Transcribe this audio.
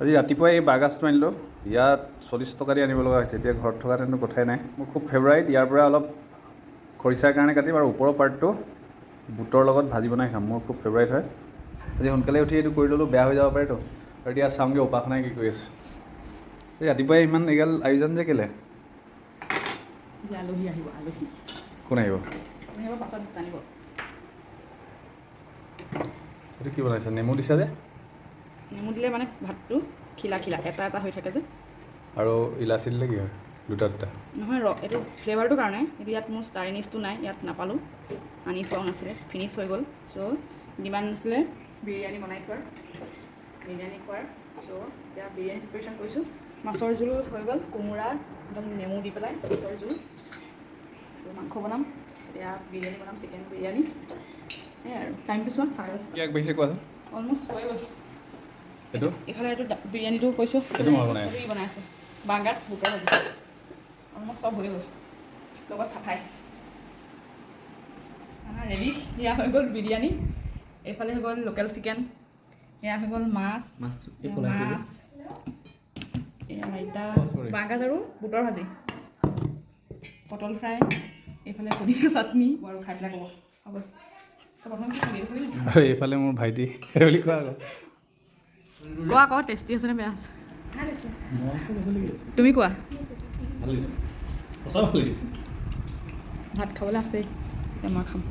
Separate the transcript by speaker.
Speaker 1: আজি ৰাতিপুৱাই এই বাৰ্গাছটো আনিলোঁ ইয়াত 40 টকা দি আনিব লগা হৈছে এতিয়া ঘৰত থকা তেনে কথাই নাই মোৰ খুব ফেভাৰাইট ইয়াৰ পৰা অলপ খৰিচাৰ কাৰণে কাটিম আৰু ওপৰৰ পাৰ্টটো বুটৰ লগত ভাজি বনাই খাম মোৰ খুব ফেভাৰাইট হয় আজি সোনকালে উঠি এইটো কৰি ল'লোঁ বেয়া হৈ যাব পাৰেতো আৰু এতিয়া চাওঁগৈ উপাসনাই কি কৰি আছে এই ৰাতিপুৱাই ইমান এগাল আয়োজন যে কেলে
Speaker 2: আলহী আহিব আলহী
Speaker 1: কোন আহিব
Speaker 2: আহিব পাছত জানিব
Speaker 1: এইটো কি বনাইছে নেমু দিছা যে
Speaker 2: নেমু দিলে মানে ভাতটো খিলা খিলা এটা এটা হৈ থাকে যে
Speaker 1: আৰু ইলাচি দিলে কি হয় দুটা
Speaker 2: নহয় এইটো ফ্লেভাৰটোৰ কাৰণে কিন্তু ইয়াত মোৰ ষ্টাৰ এনিছটো নাই ইয়াত নাপালোঁ আনি থোৱাও নাছিলে ফিনিছ হৈ গ'ল চ' ডিমাণ্ড নাছিলে বিৰিয়ানী বনাই খোৱাৰ চ' এতিয়া বিৰিয়ানী প্ৰিপেৰেশ্যন কৰিছোঁ মাছৰ জোল হৈ গ'ল কোমোৰা একদম নেমু দি পেলাই মাছৰ জোল মাংস বনাম এতিয়া বিৰিয়ানী বনাম চিকেন বিৰিয়ানী সেয়াই আৰু টাইমটো চোৱা 10:30
Speaker 1: কি আগবাঢ়িছে কোৱাচোন
Speaker 2: অলমষ্ট হৈ গ'ল
Speaker 1: এইটো
Speaker 2: এইফালে এইটো বিৰিয়ানীটো কৈছোঁ
Speaker 1: এইটো মই বনাই আছোঁ
Speaker 2: বনাই আছোঁ বাঁহগাজ বুটৰ ভাজি অলমষ্ট চব হৈ গ'ল লগত চাফাই খানা ৰেডি এয়া হৈ গ'ল বিৰিয়ানী এইফালে হৈ গ'ল লোকেল চিকেন এয়া হৈ গ'ল মাছ এয়া ৰাইতা বাঁহগাজ আৰু বুটৰ ভাজি পটল ফ্ৰাই এইফালে পুদিনা চাটনি আৰু খাই পেলাই ক'ব হ'ব প্ৰথম কি
Speaker 1: আৰু এইফালে মোৰ ভাইটি বুলি কোৱা
Speaker 2: কোৱা আকৌ টেষ্টি আছে নে বেয়া আছে তুমি কোৱা ভাত খাবলৈ আছেই মই খাম